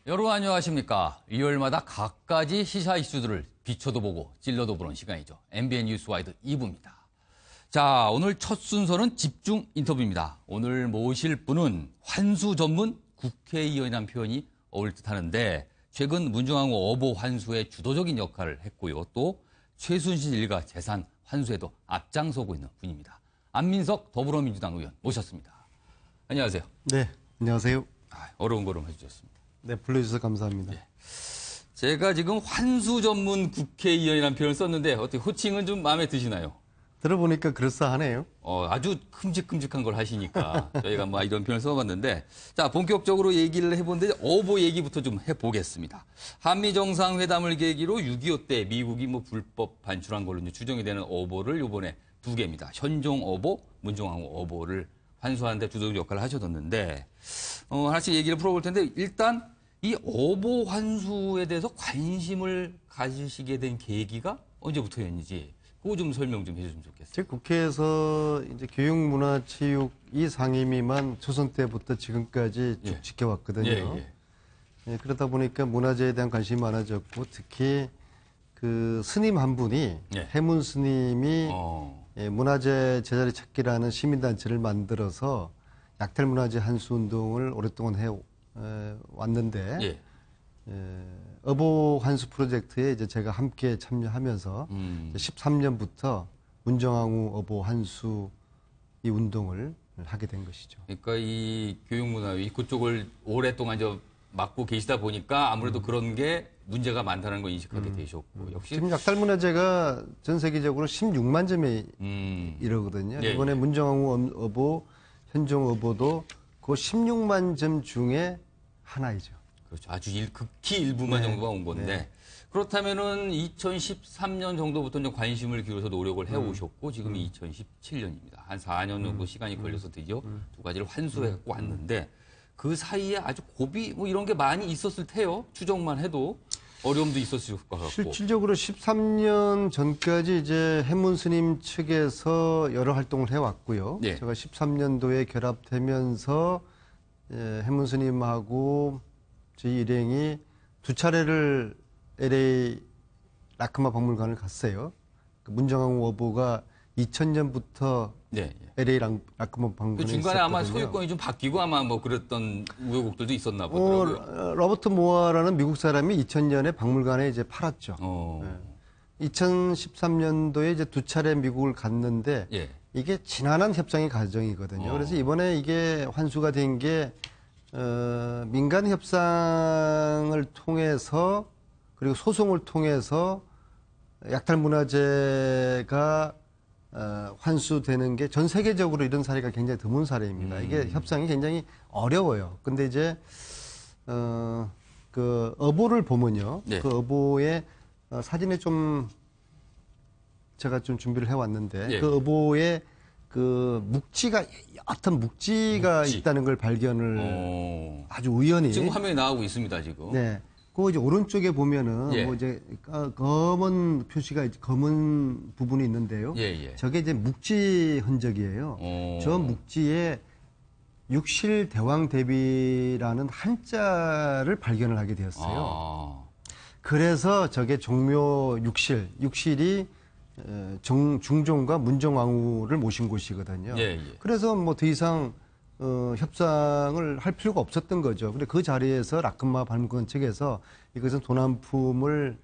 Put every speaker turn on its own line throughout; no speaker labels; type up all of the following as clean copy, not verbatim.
여러분 안녕하십니까. 일요일마다 각가지 시사 이슈들을 비춰도 보고 찔러도 보는 시간이죠. MBN 뉴스와이드 2부입니다. 자, 오늘 첫 순서는 집중 인터뷰입니다. 오늘 모실 분은 환수 전문 국회의원이라는 표현이 어울릴 듯 하는데 최근 문중항 어보 환수의 주도적인 역할을 했고요. 또 최순실 일가 재산 환수에도 앞장서고 있는 분입니다. 안민석 더불어민주당 의원 모셨습니다. 안녕하세요.
네, 안녕하세요.
어려운 걸음 해주셨습니다.
네, 불러주셔서 감사합니다.
예. 제가 지금 환수 전문 국회의원이라는 표현을 썼는데 어떻게 호칭은 좀 마음에 드시나요?
들어보니까 그럴싸하네요.
아주 큼직큼직한 걸 하시니까 저희가 뭐 이런 표현을 써봤는데 자 본격적으로 얘기를 해보는데 어보 얘기부터 좀 해보겠습니다. 한미 정상회담을 계기로 6.25 때 미국이 뭐 불법 반출한 걸로 이제 추정이 되는 어보를 이번에 2개입니다. 현종 어보, 문종왕후 어보를 환수하는 데 주도적 역할을 하셨었는데 하나씩 얘기를 풀어볼 텐데 일단 이 어보 환수에 대해서 관심을 가지시게 된 계기가 언제부터였는지 그거 좀 설명 좀 해주시면 좋겠어요.
즉 국회에서 이제 교육, 문화, 체육 이 상임위만 초선 때부터 지금까지 쭉
예.
지켜왔거든요.
예.
예, 그러다 보니까 문화재에 대한 관심이 많아졌고 특히 그 스님 한 분이
예.
해문 스님이 예, 문화재 제자리 찾기라는 시민단체를 만들어서 약탈 문화재 환수 운동을 오랫동안 왔는데
예.
어보 환수 프로젝트에 이제 제가 함께 참여하면서 13년부터 문정왕후 어보 환수 이 운동을 하게 된 것이죠.
그러니까 이 교육문화위 그쪽을 오랫동안 맡고 계시다 보니까 아무래도 그런 게 문제가 많다는 걸 인식하게 되셨고 역시
지금 약탈 문화재가 전 세계적으로 16만 점에 이르거든요.
예,
이번에
예.
문정왕후 어보, 현종 어보도 그 16만 점 중에 하나이죠.
그렇죠. 아주 극히 일부만
네.
정도가 온 건데 그렇다면은 2013년 정도부터 이제 관심을 기울여서 노력을 해오셨고 지금이 2017년입니다. 한 4년 정도 시간이 걸려서 드디어 두 가지를 환수해갖고 왔는데 그 사이에 아주 고비 뭐 이런 게 많이 있었을 테요. 추정만 해도 어려움도 있었을 것 같고.
실질적으로 13년 전까지 이제 해문 스님 측에서 여러 활동을 해왔고요.
예.
제가 13년도에 결합되면서 해문 스님하고 저희 일행이 두 차례를 LA 라크마 박물관을 갔어요. 그 문정왕후 어보가 2000년부터
네.
LA 라크마 박물관에
그 중간에 아마
있었거든요.
소유권이 좀 바뀌고 아마 뭐 그랬던 우여곡절도 있었나 보더라고요.
로버트 모어라는 미국 사람이 2000년에 박물관에 이제 팔았죠. 2013년도에 이제 두 차례 미국을 갔는데
예.
이게 지난한 협상의 과정이거든요. 그래서 이번에 이게 환수가 된 게 민간 협상을 통해서 그리고 소송을 통해서 약탈 문화재가 환수되는 게 전 세계적으로 이런 사례가 굉장히 드문 사례입니다. 이게 협상이 굉장히 어려워요. 근데 이제 그 어보를 보면요.
네.
그 어보의 사진에 좀 제가 좀 준비를 해왔는데
예.
그 어보에 그 묵지가 옅은 묵지가
묵지.
있다는 걸 발견을 아주 우연히
지금 화면에 나오고 있습니다, 지금.
네. 그 이제 오른쪽에 보면은
예.
뭐 이제 검은 표시가 검은 부분이 있는데요.
예.
저게 이제 묵지 흔적이에요. 저 묵지에 육실 대왕 대비라는 한자를 발견을 하게 되었어요. 그래서 저게 종묘 육실이 중종과 문정왕후를 모신 곳이거든요.
예.
그래서 뭐 더 이상 협상을 할 필요가 없었던 거죠. 근데 그 자리에서 라크마 박물관 측에서 이것은 도난품을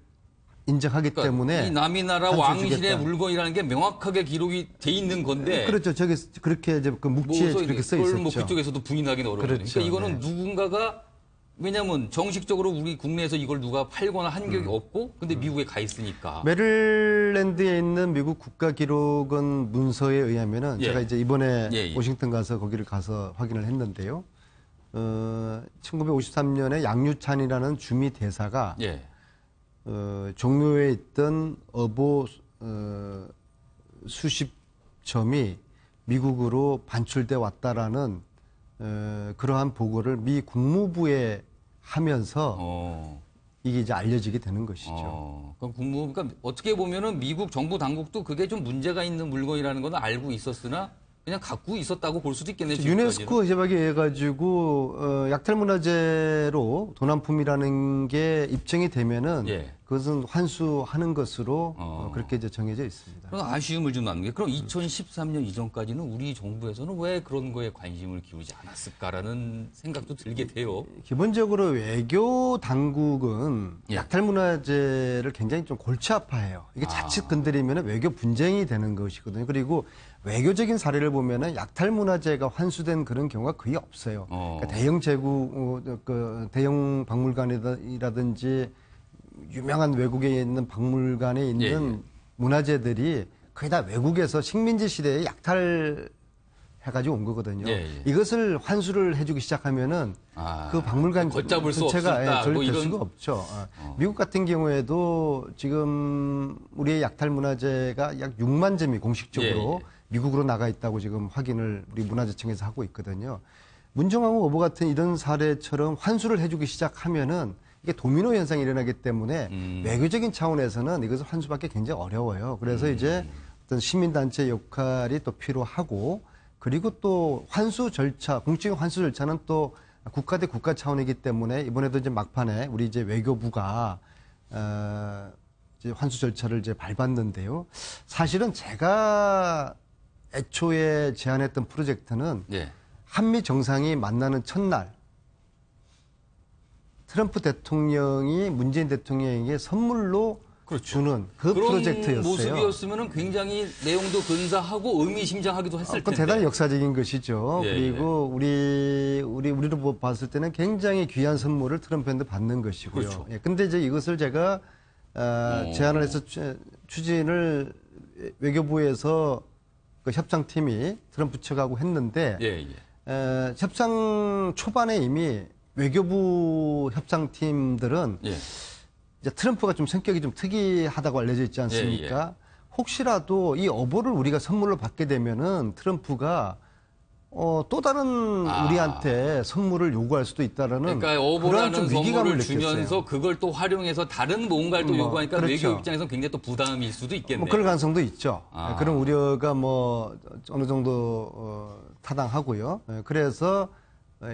인정하기
그러니까
때문에
이 남이 나라
환수
왕실의
주겠다.
물건이라는 게 명확하게 기록이 돼 있는 건데
그렇죠. 저게 그렇게 이제 그 묵지에 그렇게 써 있었죠.
뭐 그쪽에서도 부인하기는 어려워요.
그렇죠.
그러니까 이거는
네.
누군가가 왜냐하면 정식적으로 우리 국내에서 이걸 누가 팔거나 한 적이 없고 근데 미국에 가 있으니까.
메릴랜드에 있는 미국 국가기록원 문서에 의하면은
예.
제가 이제 이번에
예.
워싱턴 가서 거기를 가서 확인을 했는데요. 1953년에 양유찬이라는 주미 대사가
예.
종묘에 있던 어보 수십 점이 미국으로 반출돼 왔다라는 그러한 보고를 미 국무부에 하면서 이게 이제 알려지게 되는 것이죠.
그러니까 어떻게 보면은 미국 정부 당국도 그게 좀 문제가 있는 물건이라는 건 알고 있었으나 그냥 갖고 있었다고 볼 수도 있겠네요.
유네스코 협약에 의해 가지고 약탈문화재로 도난품이라는 게 입증이 되면은
예.
그것은 환수하는 것으로 그렇게 이제 정해져 있습니다.
그런 아쉬움을 좀 나누는 게 그럼 2013년 이전까지는 우리 정부에서는 왜 그런 거에 관심을 기울이지 않았을까라는 생각도 들게 돼요.
기본적으로 외교 당국은
예.
약탈문화재를 굉장히 좀 골치 아파해요. 이게 자칫 건드리면 외교 분쟁이 되는 것이거든요. 그리고 외교적인 사례를 보면은 약탈문화재가 환수된 그런 경우가 거의 없어요. 그러니까 대형 재고, 대형 박물관이라든지 유명한 외국에 있는 박물관에 있는
예.
문화재들이 거의 다 외국에서 식민지 시대에 약탈해가지고 온 거거든요.
예.
이것을 환수를 해주기 시작하면은 그 박물관
걷잡을 수
전체가
없다.
전립될 수가 없죠. 미국 같은 경우에도 지금 우리의 약탈 문화재가 약 6만 점이 공식적으로 미국으로 나가 있다고 지금 확인을 우리 문화재청에서 하고 있거든요. 문정왕후 어보 같은 이런 사례처럼 환수를 해주기 시작하면은 이게 도미노 현상이 일어나기 때문에 외교적인 차원에서는 이것을 환수받기 굉장히 어려워요. 그래서 이제 어떤 시민단체 역할이 또 필요하고 그리고 또 환수 절차, 공적인 환수 절차는 또 국가 대 국가 차원이기 때문에 이번에도 이제 막판에 우리 이제 외교부가 이제 환수 절차를 이제 밟았는데요. 사실은 제가 애초에 제안했던 프로젝트는
예.
한미 정상이 만나는 첫날 트럼프 대통령이 문재인 대통령에게 선물로 주는 그
그런
프로젝트였어요.
모습이었으면 굉장히 내용도 근사하고 의미심장하기도 했을
그건
텐데.
대단히 역사적인 것이죠.
예,
그리고 우리로 봤을 때는 굉장히 귀한 선물을 트럼프한테 받는 것이고요.
그렇죠.
예, 근데 이제 이것을 제가 제안을 해서 추진을 외교부에서 그 협상팀이 트럼프 측하고 했는데
예, 예.
협상 초반에 이미 외교부 협상팀들은
예.
이제 트럼프가 좀 성격이 좀 특이하다고 알려져 있지 않습니까? 혹시라도 이 어보를 우리가 선물로 받게 되면은 트럼프가 또 다른 우리한테 선물을 요구할 수도 있다라는
그러니까
그런
어보라는
좀 위기감을
선물을 주면서
느꼈어요.
그걸 또 활용해서 다른 뭔가를 또 요구하니까
그렇죠.
외교 입장에서 굉장히 또 부담일 수도 있겠네요.
뭐 그럴 가능성도 있죠.
아.
그런 우려가 뭐 어느 정도 타당하고요. 그래서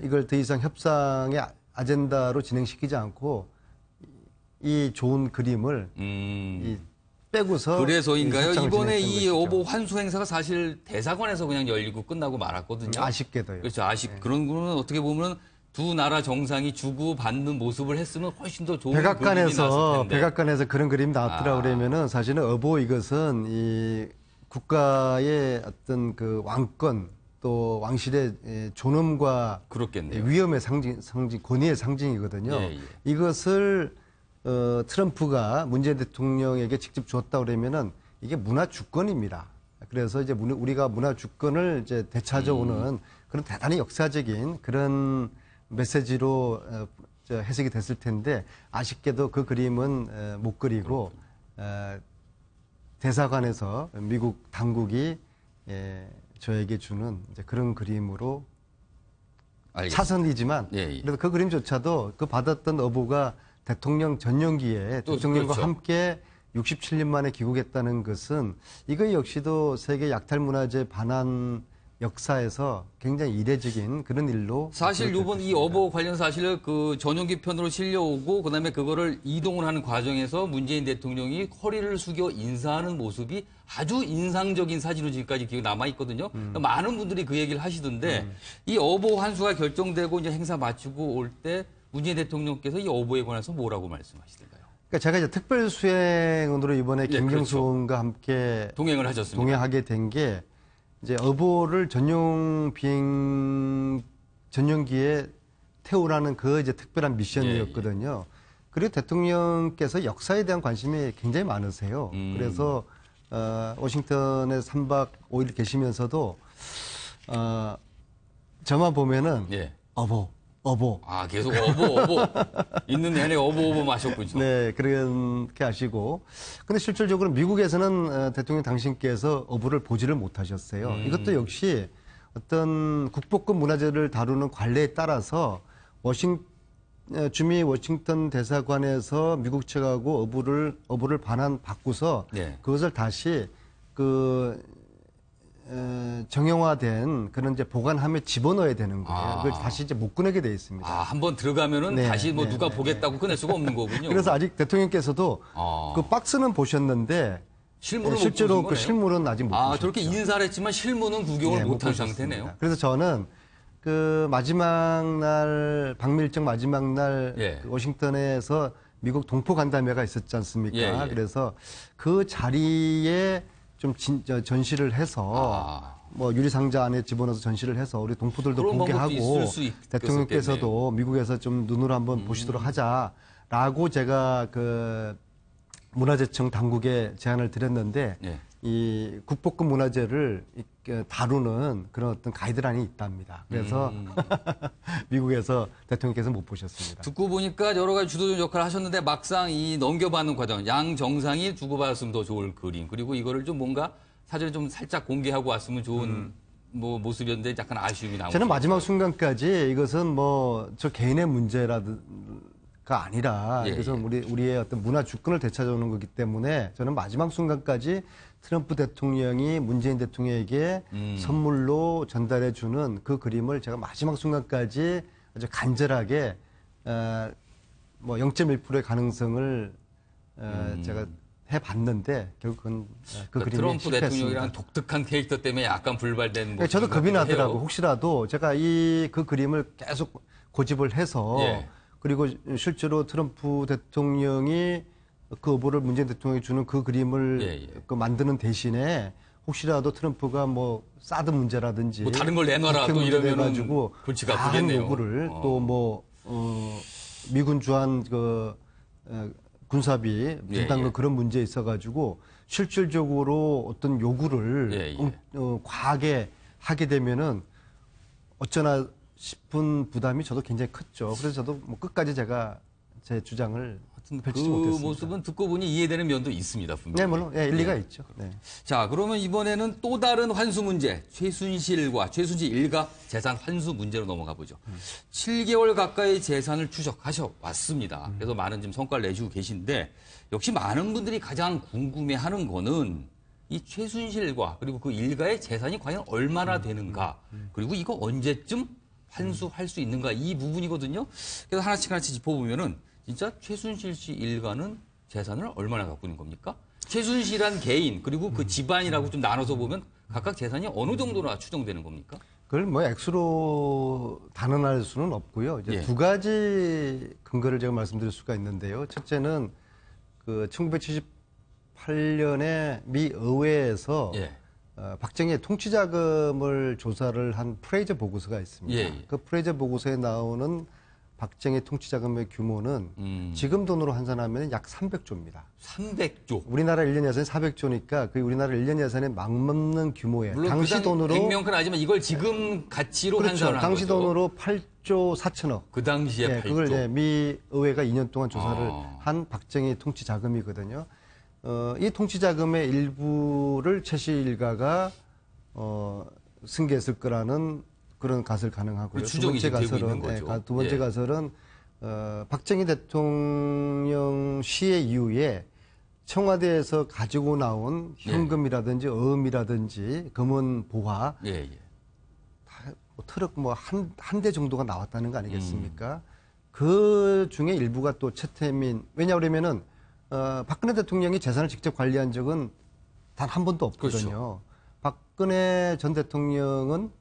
이걸 더 이상 협상의 아젠다로 진행시키지 않고 이 좋은 그림을 이 빼고서
그래서인가요?
협상을
이번에
진행했던
이
것이죠.
어보 환수 행사가 사실 대사관에서 그냥 열리고 끝나고 말았거든요.
아쉽게도요.
그렇죠. 그런 거는 어떻게 보면 두 나라 정상이 주고 받는 모습을 했으면 훨씬 더 좋은 그림이 났을 텐데.
백악관에서 그런 그림 나왔더라 그러면은 사실은 어보 이것은 이 국가의 어떤 그 왕권 또 왕실의 존엄과
그렇겠네요.
위엄의 상징, 권위의 상징이거든요.
예.
이것을 트럼프가 문재인 대통령에게 직접 줬다 그러면은 이게 문화 주권입니다. 그래서 이제 우리가 문화 주권을 이제 되찾아오는 그런 대단히 역사적인 그런 메시지로 해석이 됐을 텐데 아쉽게도 그 그림은 못 그리고 대사관에서 미국 당국이 저에게 주는 이제 그런 그림으로
알겠습니다.
차선이지만 그래도 그 그림조차도 그 받았던 어보가 대통령 전용기에
또
대통령과
그렇죠.
함께 67년 만에 귀국했다는 것은 이거 역시도 세계 약탈문화재 반환 역사에서 굉장히 이례적인 그런 일로
사실 요번 이 어보 관련 사실을 그 전용기 편으로 실려오고 그다음에 그거를 이동을 하는 과정에서 문재인 대통령이 허리를 숙여 인사하는 모습이 아주 인상적인 사진으로 지금까지 기억이 남아 있거든요. 많은 분들이 그 얘기를 하시던데 이 어보 환수가 결정되고 이제 행사 마치고 올 때 문재인 대통령께서 이 어보에 관해서 뭐라고 말씀하시던가요?
그러니까 제가 이제 특별 수행으로 이번에 김경수 의원과 함께
동행을 하셨습니다.
동행하게 된 게 이제 어보를 전용기에 태우라는 그 이제 특별한 미션이었거든요. 그리고 대통령께서 역사에 대한 관심이 굉장히 많으세요. 그래서 워싱턴에 3박 5일 계시면서도 저만 보면은 어보.
계속 어보. 있는 내내 어보 마셨군요.
네, 그렇게 하시고. 근데 실질적으로 미국에서는 대통령 당신께서 어부를 보지를 못하셨어요. 이것도 역시 어떤 국보급 문화재를 다루는 관례에 따라서 주미 워싱턴 대사관에서 미국 측하고 어부를 바꾸서 그것을 다시 그 정형화된 그런 이제 보관함에 집어넣어야 되는 거예요. 그걸 다시 이제 못 꺼내게 돼 있습니다.
한번 들어가면은
네,
다시 뭐
네,
누가
네,
보겠다고 꺼낼 수가 없는 거군요.
그래서 아직 대통령께서도 그 박스는 보셨는데
실물을
실제로
못
그
보신 거네요?
실물은 아직 못 보셨죠.
저렇게 인사를 했지만 실물은 구경을
네, 못
못한
보셨습니다.
상태네요.
그래서 저는 그 마지막 날 방미 일정 마지막 날
예.
그 워싱턴에서 미국 동포 간담회가 있었지 않습니까?
예, 예.
그래서 그 자리에 좀 전시를 해서 뭐 유리 상자 안에 집어넣어서 전시를 해서 우리 동포들도
그런
보게
방법도
하고
있을 수 있겠었겠네요.
대통령께서도 미국에서 좀 눈으로 한번 보시도록 하자라고 제가 그 문화재청 당국에 제안을 드렸는데
예.
이 국보급 문화재를 다루는 그런 어떤 가이드라인이 있답니다. 그래서 미국에서 대통령께서 못 보셨습니다.
듣고 보니까 여러 가지 주도적 역할을 하셨는데 막상 이 넘겨받는 과정, 양 정상이 주고받았으면 더 좋을 그림, 그리고 이거를 좀 뭔가 사전에 좀 살짝 공개하고 왔으면 좋은 뭐 모습이었는데 약간 아쉬움이 나오고.
저는 마지막 순간까지 이것은 뭐 저 개인의 문제라가 아니라
예,
그래서 우리의 어떤 문화 주권을 되찾아오는 거기 때문에 저는 마지막 순간까지 트럼프 대통령이 문재인 대통령에게 선물로 전달해 주는 그 그림을 제가 마지막 순간까지 아주 간절하게 뭐 0.1%의 가능성을 제가 해봤는데 결국은 그
그러니까
그림이
트럼프
실패했습니다.
대통령이라는 독특한 캐릭터 때문에 약간 불발된 모습.
저도 겁이 나더라고. 혹시라도 제가 그 그림을 계속 고집을 해서
예.
그리고 실제로 트럼프 대통령이 그 오보를 문재인 대통령이 주는 그 그림을 그 만드는 대신에 혹시라도 트럼프가 뭐 사드 문제라든지
뭐 다른 걸 내놔라 또 이러면은
가지고
골치가
다른
아프겠네요.
요구를 또 뭐 미군 주한 그 군사비 분담금 그런 문제에 있어가지고 실질적으로 어떤 요구를 과하게 하게 되면은 어쩌나 싶은 부담이 저도 굉장히 컸죠. 그래서 저도 뭐 끝까지 제가 제 주장을 펼치지
그
못했습니다.
모습은 듣고 보니 이해되는 면도 있습니다. 분명히.
네, 물론 일리가 있죠. 네.
자, 그러면 이번에는 또 다른 환수 문제, 최순실 일가 재산 환수 문제로 넘어가 보죠. 7개월 가까이 재산을 추적하셔 왔습니다. 그래서 많은 지금 성과를 내주고 계신데 역시 많은 분들이 가장 궁금해하는 거는 이 최순실과 그리고 그 일가의 재산이 과연 얼마나 되는가, 그리고 이거 언제쯤 환수할 수 있는가 이 부분이거든요. 그래서 하나씩 짚어보면은 진짜 최순실 씨 일가는 재산을 얼마나 갖고 있는 겁니까? 최순실한 개인 그리고 그 집안이라고 좀 나눠서 보면 각각 재산이 어느 정도나 추정되는 겁니까?
그걸 뭐 액수로 단언할 수는 없고요. 이제 두 가지 근거를 제가 말씀드릴 수가 있는데요. 첫째는 그 1978년에 미 의회에서 박정희의 통치자금을 조사를 한 프레이저 보고서가 있습니다. 그 프레이저 보고서에 나오는 박정희 통치자금의 규모는 지금 돈으로 환산하면 약 300조입니다.
300조.
우리나라 1년 예산이 400조니까 그 우리나라 1년 예산에 막넘는 규모의
물론
당시 돈으로
100명은 아니지만 이걸 지금 가치로 환산을 한
당시
거죠.
돈으로 8조 4천억.
그 당시에 8조.
그걸 미 의회가 2년 동안 조사를 한 박정희 통치자금이거든요. 이 통치자금의 일부를 최씨 일가가 승계했을 거라는 그런 가설 가능하고요. 두 번째 가설은 두 번째 가설은 박정희 대통령 시해 이후에 청와대에서 가지고 나온 현금이라든지 어음이라든지 금은 보화 트럭 뭐 한 대 정도가 나왔다는 거 아니겠습니까? 그 중에 일부가 또 최태민 왜냐하면은 박근혜 대통령이 재산을 직접 관리한 적은 단 한 번도 없거든요. 그렇죠. 박근혜 전 대통령은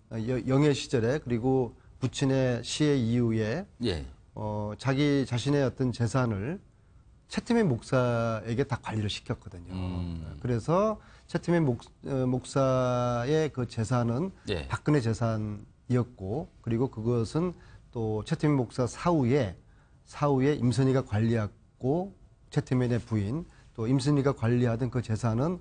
영예 시절에 그리고 부친의 시해 이후에 자기 자신의 어떤 재산을 최태민 목사에게 다 관리를 시켰거든요. 그래서 최태민 목사의 그 재산은 박근혜 재산이었고 그리고 그것은 또 최태민 목사 사후에 임선희가 관리했고 최태민의 부인 또 임선희가 관리하던 그 재산은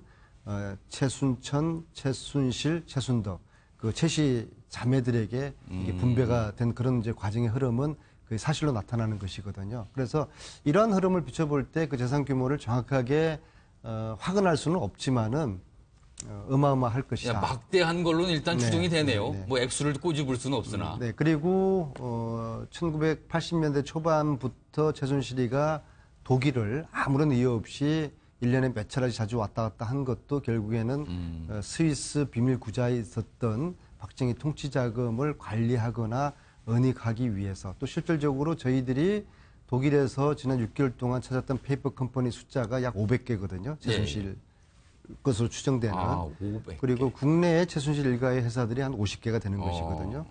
최순천, 최순실, 최순덕 그 최씨 자매들에게 이게 분배가 된 그런 이제 과정의 흐름은 그 사실로 나타나는 것이거든요. 그래서 이러한 흐름을 비춰볼 때 그 재산 규모를 정확하게 확인할 수는 없지만은 어마어마할 것이다.
막대한 걸로는 일단 추정이 되네요. 뭐 액수를 꼬집을 수는 없으나.
그리고 1980년대 초반부터 최순실이가 독일을 아무런 이유 없이 1년에 몇 차례 자주 왔다 갔다 한 것도 결국에는 스위스 비밀 구자에 있었던 박정희 통치 자금을 관리하거나 은닉하기 위해서 또 실질적으로 저희들이 독일에서 지난 6개월 동안 찾았던 페이퍼 컴퍼니 숫자가 약 500개거든요. 최순실 것으로 추정되는.
500개.
그리고 국내에 최순실 일가의 회사들이 한 50개가 되는 것이거든요.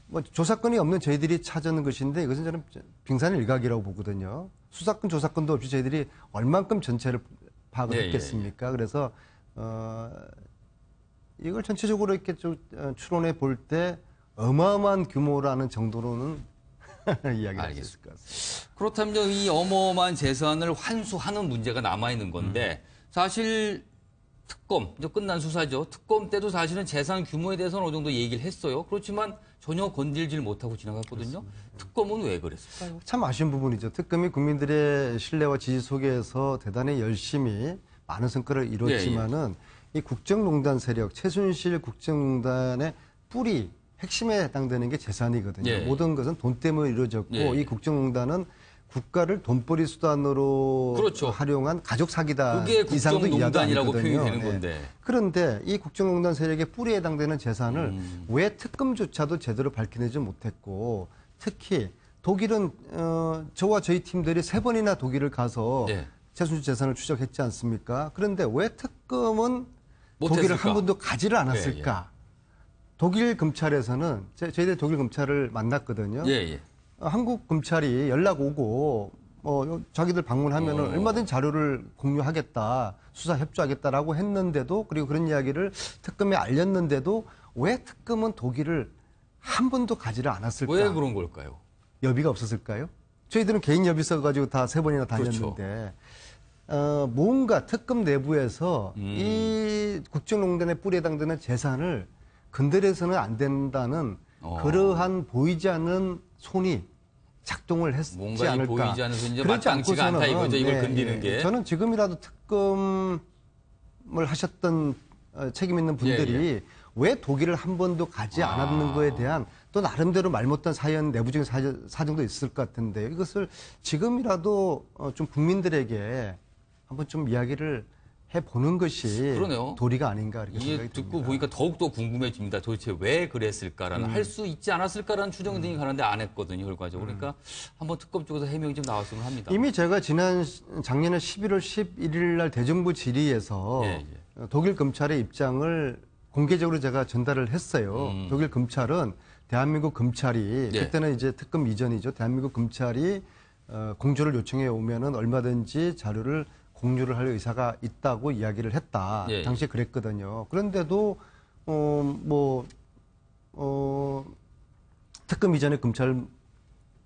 뭐 조사건이 없는 저희들이 찾은 것인데 이것은 저는 빙산의 일각이라고 보거든요. 수사건 조사건도 없이 저희들이 얼만큼 전체를 파악을 했겠습니까? 그래서 이걸 전체적으로 이렇게 좀 추론해 볼 때 어마어마한 규모라는 정도로는 이야기할 수 있을 것 같습니다.
그렇다면 이 어마어마한 재산을 환수하는 문제가 남아있는 건데 사실 특검, 이제 끝난 수사죠. 특검 때도 사실은 재산 규모에 대해서는 어느 정도 얘기를 했어요. 그렇지만 전혀 건들질 못하고 지나갔거든요. 그렇습니다. 특검은 왜 그랬을까요?
참 아쉬운 부분이죠. 특검이 국민들의 신뢰와 지지 속에서 대단히 열심히 많은 성과를 이뤘지만은 이 국정농단 세력, 최순실 국정농단의 뿌리, 핵심에 해당되는 게 재산이거든요. 모든 것은 돈 때문에 이루어졌고 이 국정농단은 국가를 돈벌이 수단으로
그렇죠.
활용한 가족 사기다
그게
이상도
국정농단이라고
이야기가
표현이
아니거든요.
되는 건데.
그런데 이 국정농단 세력의 뿌리에 해당되는 재산을 왜 특검조차도 제대로 밝혀내지 못했고 특히 독일은 저와 저희 팀들이 3번이나 독일을 가서 최순실 재산을 추적했지 않습니까? 그런데 왜 특검은 독일을 한 번도 가지를 않았을까? 독일 검찰에서는 저희들 독일 검찰을 만났거든요. 한국 검찰이 연락 오고 자기들 방문하면은 얼마든지 자료를 공유하겠다, 수사 협조하겠다라고 했는데도 그리고 그런 이야기를 특검에 알렸는데도 왜 특검은 독일을 한 번도 가지를 않았을까?
왜 그런 걸까요?
여비가 없었을까요? 저희들은 개인 여비 써가지고 다 3번이나 다녔는데 뭔가 특검 내부에서 이 국정농단의 뿌리에 해당되는 재산을 건드려서는 안 된다는 그러한 보이지 않는 손이 작동을 했지
뭔가
않을까.
보이지 않는 손이 마땅치가 않다 이거죠. 이걸 건드리는 게.
저는 지금이라도 특검을 하셨던 책임 있는 분들이 왜 독일을 한 번도 가지 않았는 거에 대한 또 나름대로 말 못한 사연, 내부적인 사정도 있을 것 같은데 이것을 지금이라도 좀 국민들에게 한번 좀 이야기를 해보는 것이
그러네요.
도리가 아닌가 이렇게
이게
생각이
듣고
듭니다.
보니까 더욱더 궁금해집니다. 도대체 왜 그랬을까라는 할 수 있지 않았을까라는 추정 등이 가는데 안 했거든요. 결과적으로. 그러니까 한번 특검 쪽에서 해명이 좀 나왔으면 합니다.
이미 제가 작년에 11월 11일 날 대정부 질의에서 독일 검찰의 입장을 공개적으로 제가 전달을 했어요. 독일 검찰은 대한민국 검찰이 그때는 이제 특검 이전이죠. 대한민국 검찰이 공조를 요청해 오면은 얼마든지 자료를 공유를 할 의사가 있다고 이야기를 했다. 당시에 그랬거든요. 그런데도 특검 이전의 검찰도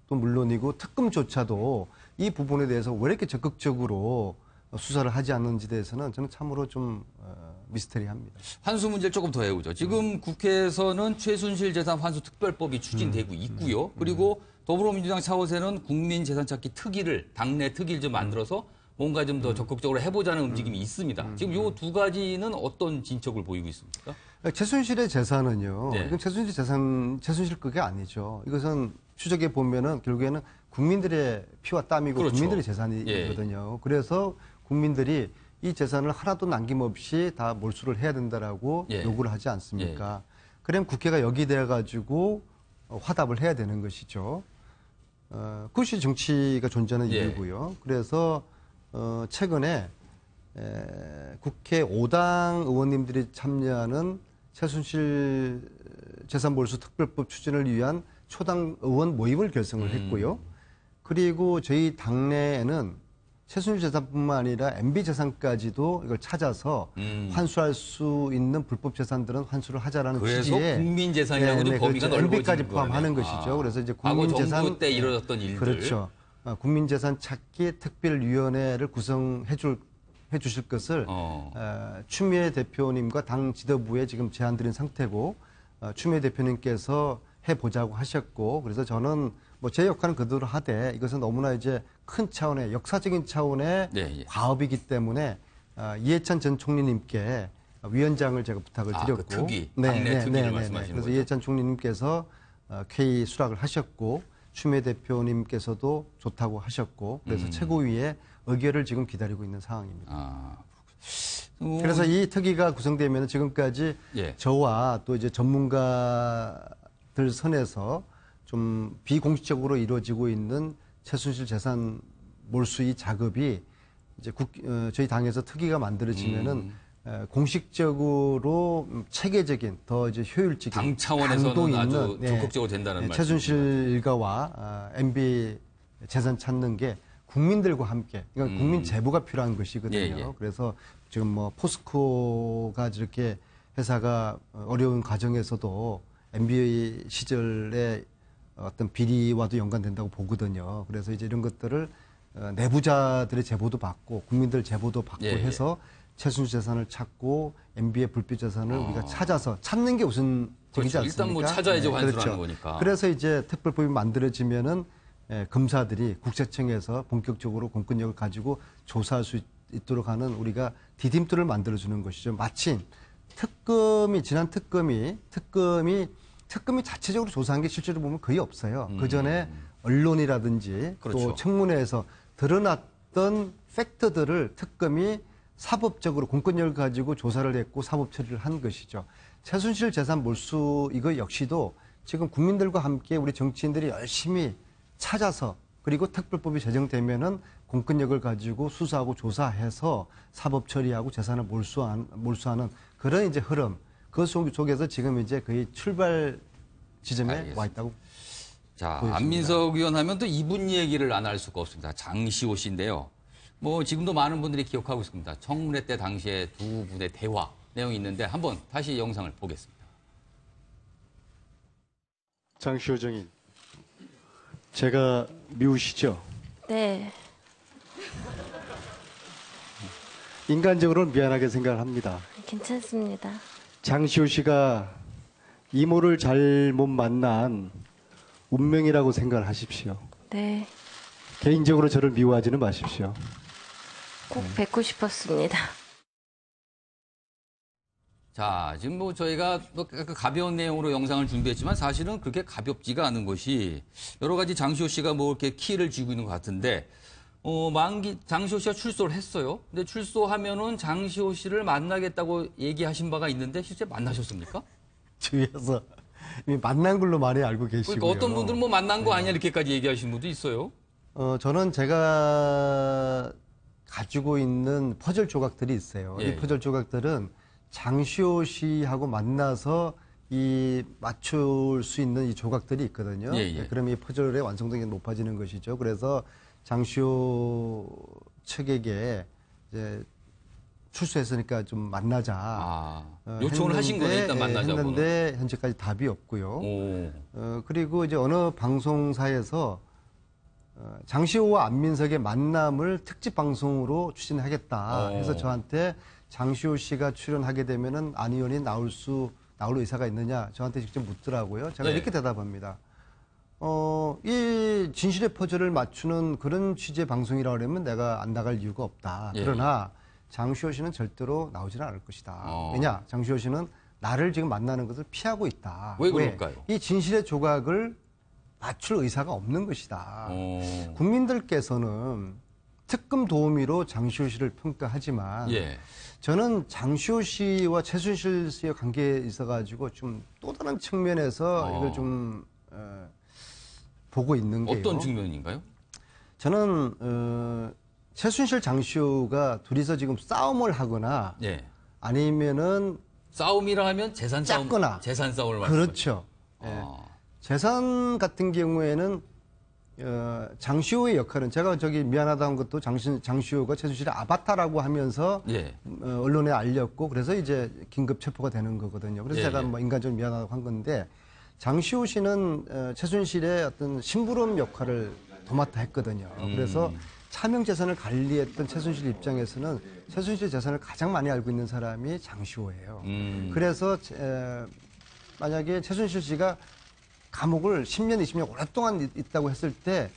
물론이고 특검조차도 이 부분에 대해서 왜 이렇게 적극적으로 수사를 하지 않는지 대해서는 저는 참으로 좀 미스테리합니다.
환수 문제를 조금 더 해보죠. 지금 국회에서는 최순실 재산 환수 특별법이 추진되고 있고요. 그리고 더불어민주당 차원에서는 국민재산찾기 특위를 당내 특위를 좀 만들어서 뭔가 좀 더 적극적으로 해보자는 움직임이 있습니다. 지금 요 두 가지는 어떤 진척을 보이고 있습니까?
최순실의 재산은요. 이건 최순실 재산, 최순실 그게 아니죠. 이것은 추적해 보면은 결국에는 국민들의 피와 땀이고 국민들의 재산이거든요. 그래서 국민들이 이 재산을 하나도 남김없이 다 몰수를 해야 된다라고 요구를 하지 않습니까? 그럼 국회가 여기돼 가지고 화답을 해야 되는 것이죠. 그것이 정치가 존재하는 이유고요. 그래서 최근에 국회 5당 의원님들이 참여하는 최순실 재산몰수 특별법 추진을 위한 초당 의원 모임을 결성을 했고요. 그리고 저희 당내에는 최순실 재산뿐만 아니라 MB 재산까지도 이걸 찾아서 환수할 수 있는 불법 재산들은 환수를 하자라는 취지에
그래서 국민 재산이라고도 범위가 넓어지는
MB까지 포함하는 것이죠. 그래서 이제 국민 재산
정부 때 이루어졌던 일들.
그렇죠. 국민재산 찾기 특별위원회를 구성해 주실 것을 추미애 대표님과 당 지도부에 지금 제안드린 상태고 추미애 대표님께서 해보자고 하셨고 그래서 저는 뭐 제 역할은 그대로 하되 이것은 너무나 이제 큰 차원의 역사적인 차원의 과업이기 때문에 이해찬 전 총리님께 위원장을 제가 부탁을 드렸고
그 특위, 당내 특위를 말씀하시는
그래서
거죠?
이해찬 총리님께서 K 수락을 하셨고 추미애 대표님께서도 좋다고 하셨고 그래서 최고위의 의결을 지금 기다리고 있는 상황입니다.
아,
그래서 이 특위가 구성되면 지금까지
예.
저와 또 이제 전문가들 선에서 좀 비공식적으로 이루어지고 있는 최순실 재산 몰수의 작업이 이제 저희 당에서 특위가 만들어지면은 공식적으로 체계적인 더 이제 효율적인
당 차원에서는
강도 있는,
아주 적극적으로 된다는 말씀이시죠.
최순실 일가와 MB 재산 찾는 게 국민들과 함께 그러니까 국민 제보가 필요한 것이거든요.
예, 예.
그래서 지금 뭐 포스코가 저렇게 회사가 어려운 과정에서도 MB 시절에 어떤 비리와도 연관된다고 보거든요. 그래서 이제 이런 것들을 내부자들의 제보도 받고 국민들 제보도 받고
예, 예.
해서 최순실 재산을 찾고 MB의 불법 재산을 우리가 찾아서 찾는 게 우선적이지
그렇죠.
않습니까?
일단 뭐 찾아야지 환수를
그렇죠.
하는 거니까.
그래서 이제 특별법이 만들어지면은 검사들이 국세청에서 본격적으로 공권력을 가지고 조사할 수 있도록 하는 우리가 디딤돌을 만들어주는 것이죠. 마침 지난 특검이 자체적으로 조사한 게 실제로 보면 거의 없어요. 그 전에 언론이라든지
그렇죠.
또 청문회에서 드러났던 팩트들을 특검이 사법적으로 공권력을 가지고 조사를 했고 사법 처리를 한 것이죠. 최순실 재산 몰수 이거 역시도 지금 국민들과 함께 우리 정치인들이 열심히 찾아서 그리고 특별법이 제정되면은 공권력을 가지고 수사하고 조사해서 사법 처리하고 재산을 몰수하는 그런 이제 흐름. 그 속에서 지금 이제 거의 출발 지점에
알겠습니다.
와 있다고.
자,
보여집니다.
안민석 의원 하면 또 이분 얘기를 안 할 수가 없습니다. 장시호 씨인데요. 뭐 지금도 많은 분들이 기억하고 있습니다. 청문회 때 당시에 두 분의 대화 내용이 있는데 한번 다시 영상을 보겠습니다.
장시호 정인, 제가 미우시죠?
네,
인간적으로는 미안하게 생각을 합니다.
괜찮습니다.
장시호 씨가 이모를 잘못 만난 운명이라고 생각을 하십시오.
네,
개인적으로 저를 미워하지는 마십시오.
꼭 뵙고 싶었습니다.
자, 지금 뭐 저희가 또 가벼운 내용으로 영상을 준비했지만 사실은 그렇게 가볍지가 않은 것이 여러 가지 장시호 씨가 뭐 이렇게 키를 쥐고 있는 것 같은데, 장시호 씨가 출소를 했어요. 근데 출소하면은 장시호 씨를 만나겠다고 얘기하신 바가 있는데 실제 만나셨습니까?
주위에서 이미 만난 걸로 많이 알고 계시고요.
그러니까 어떤 분들은 뭐 만난 거 아니야 이렇게까지 얘기하시는 분도 있어요.
저는 제가 가지고 있는 퍼즐 조각들이 있어요.
예,
이 퍼즐 조각들은 장시호 씨하고 만나서 이 맞출 수 있는 이 조각들이 있거든요.
예, 예.
그러면 이 퍼즐의 완성도가 높아지는 것이죠. 그래서 장시호 측에게 이제 출소했으니까 좀 만나자.
요청을 하신 거네, 일단 만나자고.
했는데 현재까지 답이 없고요.
오.
그리고 이제 어느 방송사에서 장시호와 안민석의 만남을 특집 방송으로 추진하겠다 해서 저한테 장시호 씨가 출연하게 되면은 안 의원이 나올 의사가 있느냐 저한테 직접 묻더라고요. 제가
네.
이렇게 대답합니다. 이 진실의 퍼즐을 맞추는 그런 취지의 방송이라고 그러면 내가 안 나갈 이유가 없다.
예.
그러나 장시호 씨는 절대로 나오지는 않을 것이다. 왜냐? 장시호 씨는 나를 지금 만나는 것을 피하고 있다.
왜 그럴까요?
이 진실의 조각을 맞출 의사가 없는 것이다. 국민들께서는 특검 도우미로 장시호 씨를 평가하지만
예.
저는 장시호 씨와 최순실 씨의 관계에 있어가지고 좀 또 다른 측면에서 이걸 좀 보고 있는 게요.
어떤 측면인가요?
저는 최순실 장시호가 둘이서 지금 싸움을 하거나
예.
아니면은
싸움이라 하면 재산 싸움,
짰거나.
재산 싸움을 말씀하시죠.
그렇죠. 예.
아.
재산 같은 경우에는 장시호의 역할은 제가 저기 미안하다는 것도 장시호가 최순실의 아바타라고 하면서
예.
언론에 알렸고 그래서 이제 긴급 체포가 되는 거거든요. 그래서
예,
제가
예.
뭐 인간적으로 미안하다고 한 건데 장시호 씨는 최순실의 어떤 심부름 역할을 도맡아 했거든요. 그래서 차명 재산을 관리했던 최순실 입장에서는 최순실 재산을 가장 많이 알고 있는 사람이 장시호예요. 그래서 만약에 최순실 씨가 감옥을 10년, 20년 오랫동안 있다고 했을 때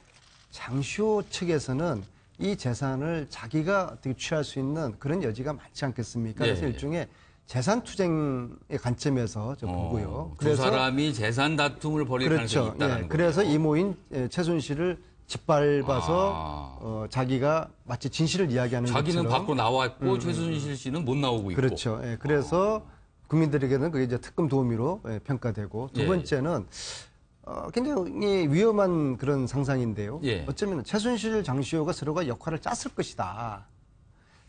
장시호 측에서는 이 재산을 자기가 어떻게 취할 수 있는 그런 여지가 많지 않겠습니까? 그래서
예, 예.
일종의 재산 투쟁의 관점에서 저 보고요.
두 사람이 재산 다툼을 벌일 가능성이
그렇죠.
있다는
예,
거예요.
그래서 이모인 최순실을 짓밟아서 자기가 마치 진실을 이야기하는
자기는
것처럼
밖으로 나왔고 최순실 씨는 못 나오고 있고.
그렇죠. 예, 그래서 국민들에게는 그게 이제 특검 도우미로 평가되고 두
예.
번째는 굉장히 위험한 그런 상상인데요.
예.
어쩌면 최순실, 장시호가 서로가 역할을 짰을 것이다.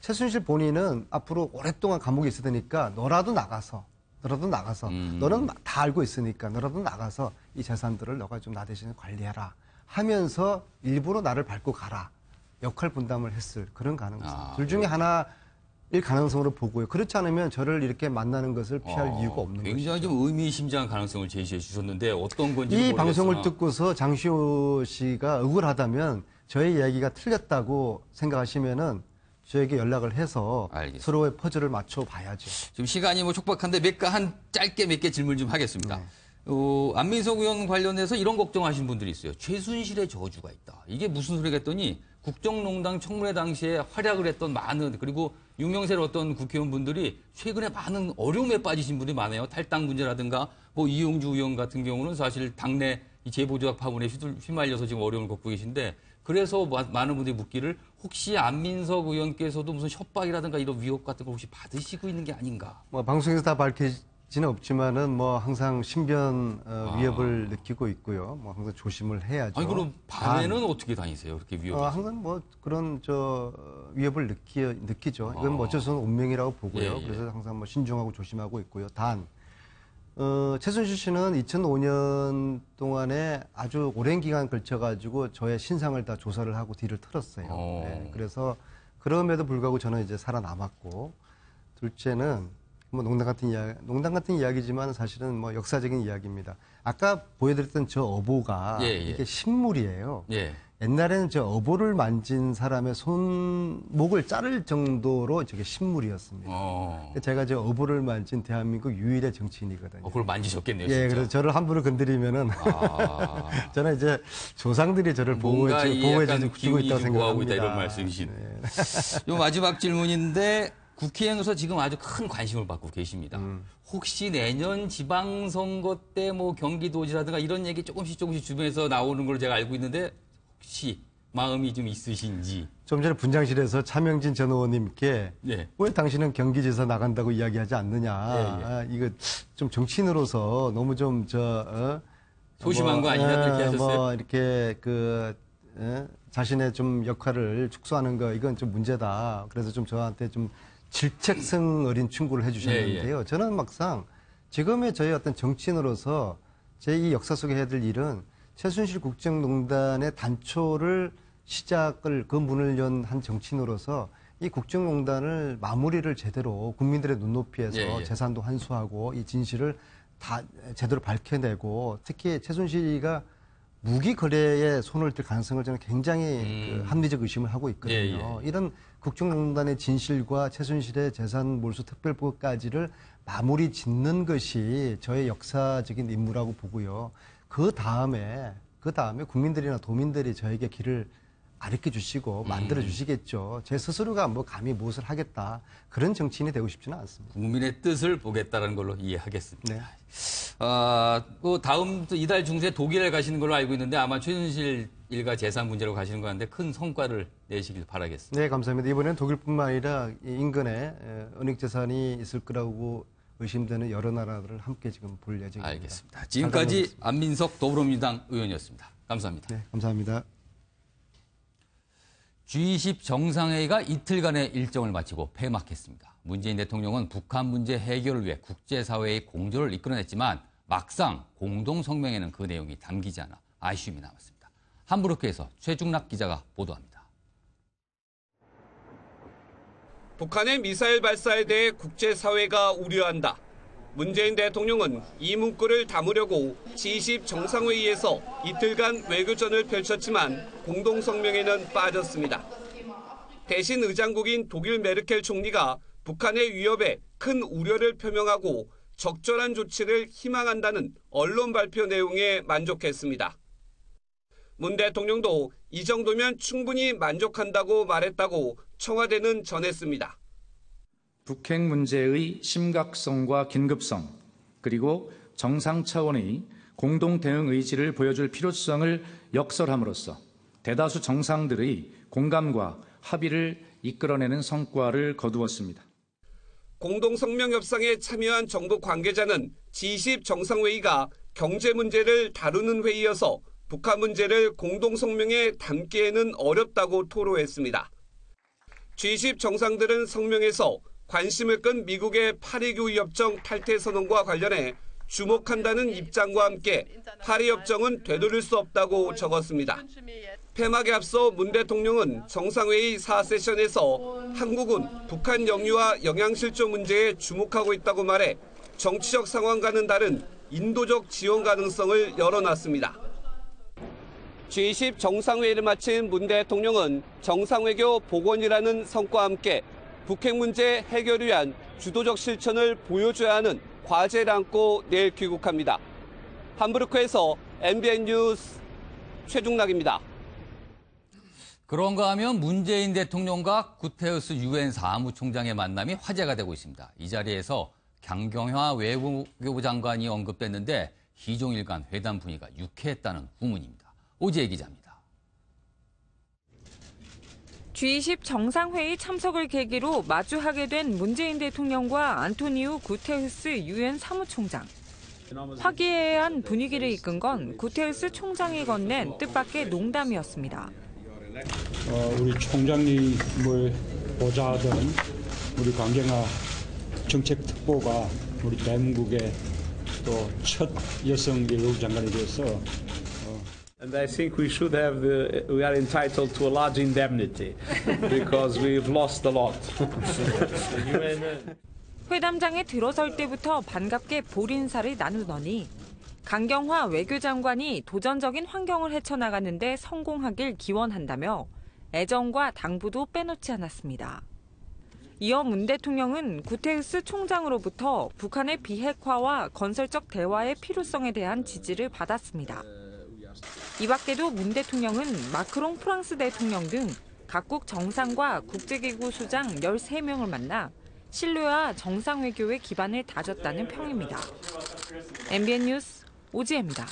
최순실 본인은 앞으로 오랫동안 감옥에 있어야 되니까 너라도 나가서 너는 다 알고 있으니까 너라도 나가서 이 재산들을 너가 좀 나 대신에 관리해라 하면서 일부러 나를 밟고 가라. 역할 분담을 했을 그런 가능성. 둘 중에 하나일 가능성으로 보고요. 그렇지 않으면 저를 이렇게 만나는 것을 피할 이유가 없는 거죠.
굉장히 좀 의미심장한 가능성을 제시해 주셨는데 어떤 건지
이
모르겠으나.
방송을 듣고서 장시호 씨가 억울하다면 저의 이야기가 틀렸다고 생각하시면은 저에게 연락을 해서
알겠습니다.
서로의 퍼즐을 맞춰 봐야죠.
지금 시간이 뭐 촉박한데 짧게 몇 개 질문 좀 하겠습니다.
네.
안민석 의원 관련해서 이런 걱정하시는 분들이 있어요. 최순실의 저주가 있다. 이게 무슨 소리가 했더니 국정농단 청문회 당시에 활약을 했던 많은 그리고 유명세를 얻던 국회의원분들이 최근에 많은 어려움에 빠지신 분들이 많아요. 탈당 문제라든가 뭐 이용주 의원 같은 경우는 사실 당내 이 제보조작 파문에 휘말려서 지금 어려움을 겪고 계신데 그래서 많은 분들이 묻기를 혹시 안민석 의원께서도 무슨 협박이라든가 이런 위협 같은 걸 혹시 받으시고 있는 게 아닌가?
뭐 방송에서 다 밝히지는 없지만은 뭐 항상 신변 위협을 느끼고 있고요. 뭐 항상 조심을 해야죠.
아니 그럼 밤에는 어떻게 다니세요? 그렇게 위협이?
항상 뭐 그런 위협을 느끼죠. 이건 뭐 어쩔 수 없는 운명이라고 보고요.
예, 예.
그래서 항상 뭐 신중하고 조심하고 있고요. 단 최순실 씨는 2005년 동안에 아주 오랜 기간 걸쳐가지고 저의 신상을 다 조사를 하고 뒤를 틀었어요. 네, 그래서 그럼에도 불구하고 저는 이제 살아남았고, 둘째는 뭐 농담 같은 이야기지만 사실은 뭐 역사적인 이야기입니다. 아까 보여드렸던 저 어보가
예, 예.
이게 신물이에요.
예.
옛날에는 저 어보를 만진 사람의 손목을 자를 정도로 저게 신물이었습니다. 제가 저 어보를 만진 대한민국 유일의 정치인이거든요.
그걸 만지셨겠네요.
예,
진짜.
그래서 저를 함부로 건드리면은 저는 이제 조상들이 저를
뭔가
보호해
약간
주고
기운이
있다고
좀 구하고
생각합니다.
있다 이런 말씀이신. 요 마지막 질문인데 국회에서 지금 아주 큰 관심을 받고 계십니다. 혹시 내년 지방선거 때 뭐 경기도지라든가 이런 얘기 조금씩 주변에서 나오는 걸 제가 알고 있는데 혹시 마음이 좀 있으신지.
좀 전에 분장실에서 차명진 전 의원님께
네.
왜 당신은 경기지사 나간다고 이야기하지 않느냐.
예, 예.
이거 좀 정치인으로서 너무 좀
소심한 거 아니냐 이렇게 하셨어요?
뭐 이렇게 자신의 좀 역할을 축소하는 거 이건 좀 문제다. 그래서 좀 저한테 좀 질책성 어린 충고를 해주셨는데요. 저는 막상 지금의 저희 어떤 정치인으로서 제 이 역사 속에 해야 될 일은 최순실 국정농단의 단초를 그 문을 연 한 정치인으로서 이 국정농단을 마무리를 제대로 국민들의 눈높이에서
예, 예.
재산도 환수하고 이 진실을 다 제대로 밝혀내고 특히 최순실이가 무기 거래에 손을 들 가능성을 저는 굉장히 합리적 의심을 하고 있거든요.
예, 예.
이런 국정농단의 진실과 최순실의 재산 몰수 특별법까지를 마무리 짓는 것이 저의 역사적인 임무라고 보고요. 그 다음에 국민들이나 도민들이 저에게 길을 가르쳐 주시고 만들어 주시겠죠. 제 스스로가 뭐 감히 무엇을 하겠다 그런 정치인이 되고 싶지는 않습니다.
국민의 뜻을 보겠다는 걸로 이해하겠습니다.
네.
다음 이달 중순에 독일에 가시는 걸로 알고 있는데 아마 최순실 일가 재산 문제로 가시는 거 같은데 큰 성과를 내시길 바라겠습니다.
네, 감사합니다. 이번에는 독일뿐만 아니라 이 인근에 은닉 재산이 있을 거라고 의심되는 여러 나라들을 함께 지금 볼 예정입니다.
알겠습니다. 지금까지 안민석 더불어민주당 의원이었습니다. 감사합니다.
네, 감사합니다.
G20 정상회의가 이틀간의 일정을 마치고 폐막했습니다. 문재인 대통령은 북한 문제 해결을 위해 국제사회의 공조를 이끌어냈지만 막상 공동성명에는 그 내용이 담기지 않아 아쉬움이 남았습니다. 함부르크에서 최중락 기자가 보도합니다.
북한의 미사일 발사에 대해 국제사회가 우려한다. 문재인 대통령은 이 문구를 담으려고 G20 정상회의에서 이틀간 외교전을 펼쳤지만 공동성명에는 빠졌습니다. 대신 의장국인 독일 메르켈 총리가 북한의 위협에 큰 우려를 표명하고 적절한 조치를 희망한다는 언론 발표 내용에 만족했습니다. 문 대통령도 이 정도면 충분히 만족한다고 말했다고 청와대는 전했습니다.
북핵 문제의 심각성과 긴급성, 그리고 정상 차원의 공동 대응 의지를 보여줄 필요성을 역설함으로써 대다수 정상들의 공감과 합의를 이끌어내는 성과를 거두었습니다.
공동성명 협상에 참여한 정부 관계자는 G20 정상회의가 경제 문제를 다루는 회의여서 북한 문제를 공동성명에 담기에는 어렵다고 토로했습니다. G20 정상들은 성명에서 관심을 끈 미국의 파리교의협정 탈퇴 선언과 관련해 주목한다는 입장과 함께 파리협정은 되돌릴 수 없다고 적었습니다. 폐막에 앞서 문 대통령은 정상회의 4세션에서 한국은 북한 영유아 영양실조 문제에 주목하고 있다고 말해 정치적 상황과는 다른 인도적 지원 가능성을 열어놨습니다. G20 정상회의를 마친 문 대통령은 정상외교 복원이라는 성과와 함께 북핵 문제 해결을 위한 주도적 실천을 보여줘야 하는 과제를 안고 내일 귀국합니다. 함부르크에서 MBN 뉴스 최중락입니다.
그런가 하면 문재인 대통령과 구테우스 유엔 사무총장의 만남이 화제가 되고 있습니다. 이 자리에서 강경화 외교부 장관이 언급됐는데 희종일 간 회담 분위기가 유쾌했다는 후문입니다. 오지혜 기자입니다.
G20 정상회의 참석을 계기로 마주하게 된 문재인 대통령과 안토니우 구테우스 유엔 사무총장. 화기애애한 분위기를 이끈 건 구테우스 총장이 건넨 뜻밖의 농담이었습니다.
우리 총장님을 보좌하던 우리 강경화 정책특보가 우리 대한민국의 또 첫 여성 외교부 장관이 되어서
And I think we are entitled to a large indemnity because we've lost a lot.
회담장에 들어설 때부터 반갑게 볼 인사를 나누더니 강경화 외교장관이 도전적인 환경을 헤쳐나가는데 성공하길 기원한다며 애정과 당부도 빼놓지 않았습니다. 이어 문 대통령은 구테우스 총장으로부터 북한의 비핵화와 건설적 대화의 필요성에 대한 지지를 받았습니다. 이 밖에도 문 대통령은 마크롱 프랑스 대통령 등 각국 정상과 국제기구 수장 13명을 만나 신뢰와 정상외교의 기반을 다졌다는 평입니다. MBN 뉴스 오지혜입니다.